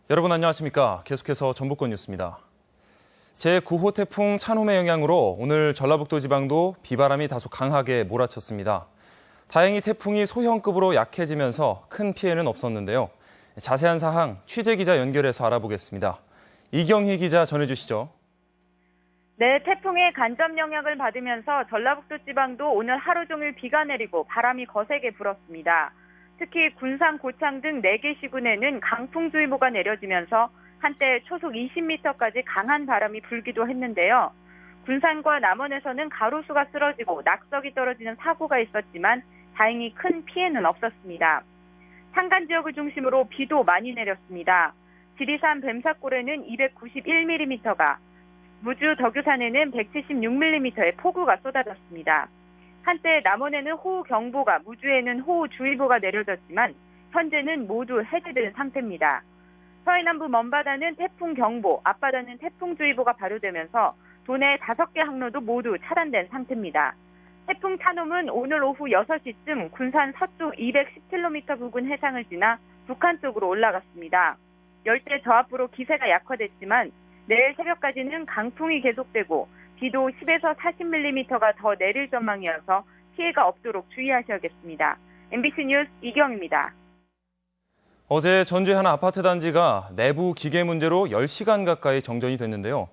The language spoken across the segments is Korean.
여러분 안녕하십니까? 계속해서 전북권 뉴스입니다. 제9호 태풍 찬홈의 영향으로 오늘 전라북도 지방도 비바람이 다소 강하게 몰아쳤습니다. 다행히 태풍이 소형급으로 약해지면서 큰 피해는 없었는데요. 자세한 사항 취재기자 연결해서 알아보겠습니다. 이경희 기자 전해주시죠. 네, 태풍의 간접 영향을 받으면서 전라북도 지방도 오늘 하루 종일 비가 내리고 바람이 거세게 불었습니다. 특히 군산, 고창 등 4개 시군에는 강풍주의보가 내려지면서 한때 초속 20m까지 강한 바람이 불기도 했는데요. 군산과 남원에서는 가로수가 쓰러지고 낙석이 떨어지는 사고가 있었지만 다행히 큰 피해는 없었습니다. 산간 지역을 중심으로 비도 많이 내렸습니다. 지리산 뱀사골에는 291mm가, 무주 덕유산에는 176mm의 폭우가 쏟아졌습니다. 한때 남원에는 호우경보가, 무주에는 호우주의보가 내려졌지만 현재는 모두 해제된 상태입니다. 서해남부 먼바다는 태풍경보, 앞바다는 태풍주의보가 발효되면서 도내 5개 항로도 모두 차단된 상태입니다. 태풍 찬홈은 오늘 오후 6시쯤 군산 서쪽 210km 부근 해상을 지나 북한 쪽으로 올라갔습니다. 열대 저압부로 기세가 약화됐지만 내일 새벽까지는 강풍이 계속되고 비도 10에서 40mm가 더 내릴 전망이어서 피해가 없도록 주의하셔야겠습니다. MBC 뉴스 이경입니다. 어제 전주의 한 아파트 단지가 내부 기계 문제로 10시간 가까이 정전이 됐는데요.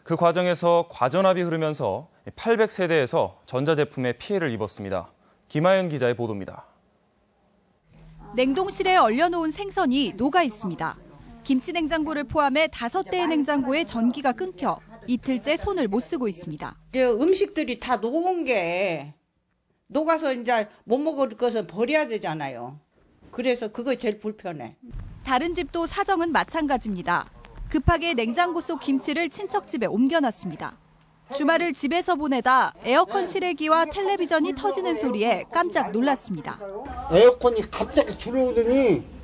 그 과정에서 과전압이 흐르면서 800세대에서 전자제품에 피해를 입었습니다. 김하연 기자의 보도입니다. 냉동실에 얼려놓은 생선이 녹아 있습니다. 김치 냉장고를 포함해 5대의 냉장고에 전기가 끊겨 이틀째 손을 못 쓰고 있습니다. 음식들이 다 녹은 게 녹아서 이제 못 먹을 것은 버려야 되잖아요. 그래서 그거 제일 불편해. 다른 집도 사정은 마찬가지입니다. 급하게 냉장고 속 김치를 친척 집에 옮겨놨습니다. 주말을 집에서 보내다 에어컨 실외기와 텔레비전이 터지는 소리에 깜짝 놀랐습니다. 에어컨이 갑자기 줄어오더니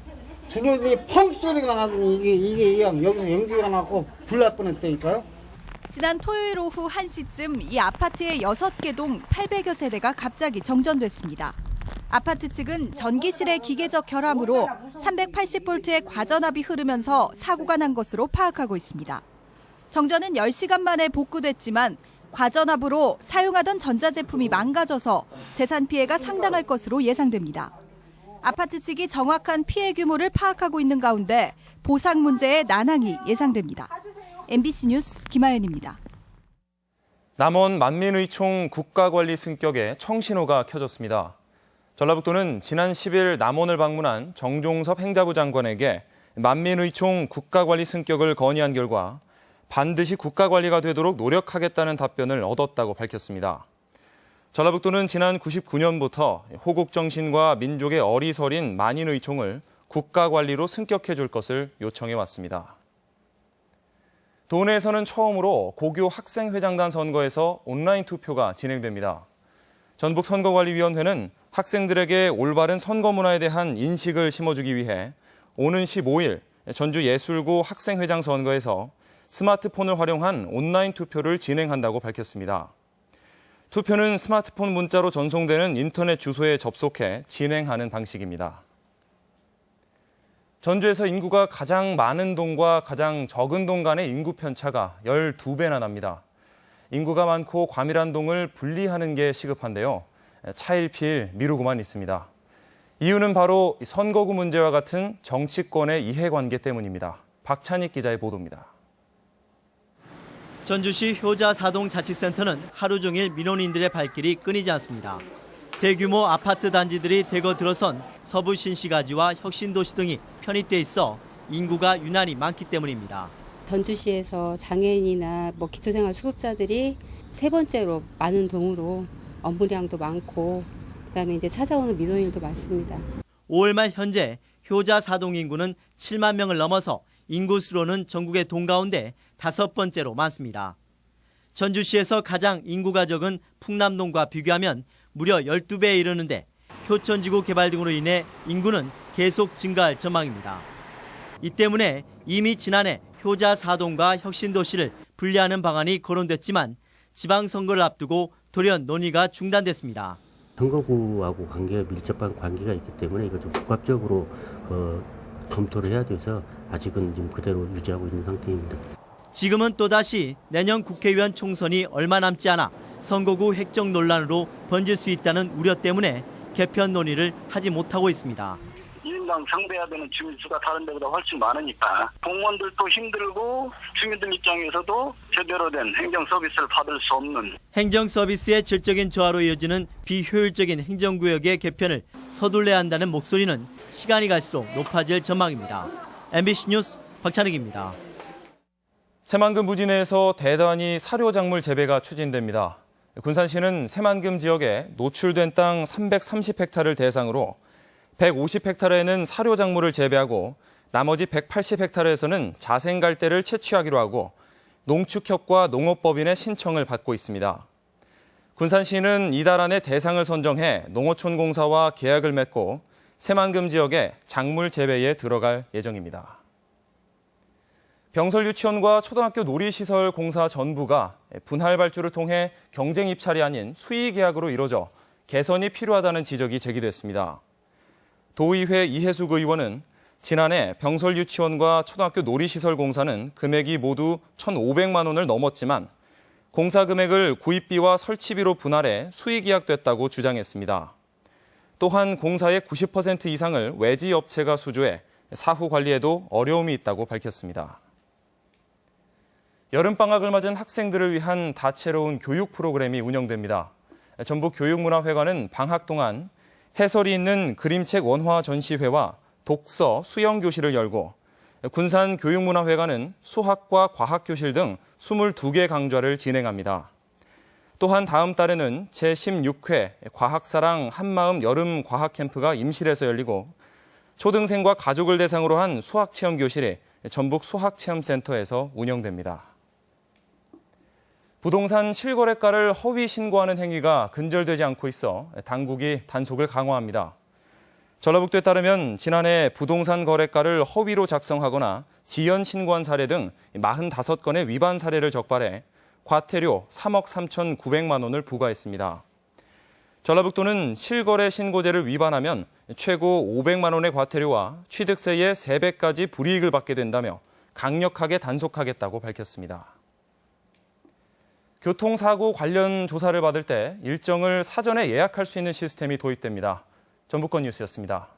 펑 소리가 나더니 이게 여기서 연기가 나고 불날 뻔했다니까요. 지난 토요일 오후 1시쯤 이 아파트의 6개 동 800여 세대가 갑자기 정전됐습니다. 아파트 측은 전기실의 기계적 결함으로 380볼트의 과전압이 흐르면서 사고가 난 것으로 파악하고 있습니다. 정전은 10시간 만에 복구됐지만 과전압으로 사용하던 전자제품이 망가져서 재산 피해가 상당할 것으로 예상됩니다. 아파트 측이 정확한 피해 규모를 파악하고 있는 가운데 보상 문제의 난항이 예상됩니다. MBC 뉴스 김하연입니다. 남원 만민의총 국가관리 승격에 청신호가 켜졌습니다. 전라북도는 지난 10일 남원을 방문한 정종섭 행자부 장관에게 만민의총 국가관리 승격을 건의한 결과 반드시 국가관리가 되도록 노력하겠다는 답변을 얻었다고 밝혔습니다. 전라북도는 지난 99년부터 호국정신과 민족의 어리서린 만인의총을 국가관리로 승격해 줄 것을 요청해 왔습니다. 도내에서는 처음으로 고교 학생회장단 선거에서 온라인 투표가 진행됩니다. 전북선거관리위원회는 학생들에게 올바른 선거 문화에 대한 인식을 심어주기 위해 오는 15일 전주예술고 학생회장 선거에서 스마트폰을 활용한 온라인 투표를 진행한다고 밝혔습니다. 투표는 스마트폰 문자로 전송되는 인터넷 주소에 접속해 진행하는 방식입니다. 전주에서 인구가 가장 많은 동과 가장 적은 동 간의 인구 편차가 12배나 납니다. 인구가 많고 과밀한 동을 분리하는 게 시급한데요. 차일피일 미루고만 있습니다. 이유는 바로 선거구 문제와 같은 정치권의 이해관계 때문입니다. 박찬익 기자의 보도입니다. 전주시 효자사동자치센터는 하루 종일 민원인들의 발길이 끊이지 않습니다. 대규모 아파트 단지들이 대거 들어선 서부 신시가지와 혁신도시 등이 편입돼 있어 인구가 유난히 많기 때문입니다. 전주시에서 장애인이나 기초생활 수급자들이 세 번째로 많은 동으로 업무량도 많고 그다음에 이제 찾아오는 민원인도 많습니다. 5월 말 현재 효자사동 인구는 7만 명을 넘어서 인구수로는 전국의 동 가운데 5번째로 많습니다. 전주시에서 가장 인구가 적은 풍남동과 비교하면 무려 12배에 이르는데 효천지구 개발 등으로 인해 인구는 계속 증가할 전망입니다. 이 때문에 이미 지난해 효자사동과 혁신도시를 분리하는 방안이 거론됐지만 지방선거를 앞두고 돌연 논의가 중단됐습니다. 선거구하고 밀접한 관계가 있기 때문에 이거 좀 복합적으로 검토를 해야 돼서 아직은 지금 그대로 유지하고 있는 상태입니다. 지금은 또다시 내년 국회의원 총선이 얼마 남지 않아 선거구 획정 논란으로 번질 수 있다는 우려 때문에 개편 논의를 하지 못하고 있습니다. 1인당 상대해야 되는 주민 수가 다른 데보다 훨씬 많으니까 공무원들도 힘들고 주민들 입장에서도 제대로 된 행정 서비스를 받을 수 없는 행정 서비스의 질적인 저하로 이어지는 비효율적인 행정구역의 개편을 서둘러야 한다는 목소리는 시간이 갈수록 높아질 전망입니다. MBC 뉴스 박찬익입니다. 새만금 부진에서 대단히 사료작물 재배가 추진됩니다. 군산시는 새만금 지역에 노출된 땅 330헥타를 대상으로 150헥타르에는 사료작물을 재배하고 나머지 180헥타르에서는 자생갈대를 채취하기로 하고 농축협과 농업법인의 신청을 받고 있습니다. 군산시는 이달 안에 대상을 선정해 농어촌공사와 계약을 맺고 새만금 지역의 작물 재배에 들어갈 예정입니다. 병설 유치원과 초등학교 놀이시설 공사 전부가 분할 발주를 통해 경쟁 입찰이 아닌 수의 계약으로 이뤄져 개선이 필요하다는 지적이 제기됐습니다. 도의회 이해숙 의원은 지난해 병설 유치원과 초등학교 놀이시설 공사는 금액이 모두 1,500만 원을 넘었지만 공사 금액을 구입비와 설치비로 분할해 수의 계약됐다고 주장했습니다. 또한 공사의 90% 이상을 외지 업체가 수주해 사후 관리에도 어려움이 있다고 밝혔습니다. 여름방학을 맞은 학생들을 위한 다채로운 교육 프로그램이 운영됩니다. 전북교육문화회관은 방학 동안 해설이 있는 그림책 원화 전시회와 독서, 수영 교실을 열고 군산교육문화회관은 수학과 과학교실 등 22개 강좌를 진행합니다. 또한 다음 달에는 제16회 과학사랑 한마음 여름 과학캠프가 임실에서 열리고 초등생과 가족을 대상으로 한 수학체험 교실이 전북 수학체험센터에서 운영됩니다. 부동산 실거래가를 허위 신고하는 행위가 근절되지 않고 있어 당국이 단속을 강화합니다. 전라북도에 따르면 지난해 부동산 거래가를 허위로 작성하거나 지연 신고한 사례 등 45건의 위반 사례를 적발해 과태료 3억 3,900만 원을 부과했습니다. 전라북도는 실거래 신고제를 위반하면 최고 500만 원의 과태료와 취득세의 3배까지 불이익을 받게 된다며 강력하게 단속하겠다고 밝혔습니다. 교통사고 관련 조사를 받을 때 일정을 사전에 예약할 수 있는 시스템이 도입됩니다. 전북권 뉴스였습니다.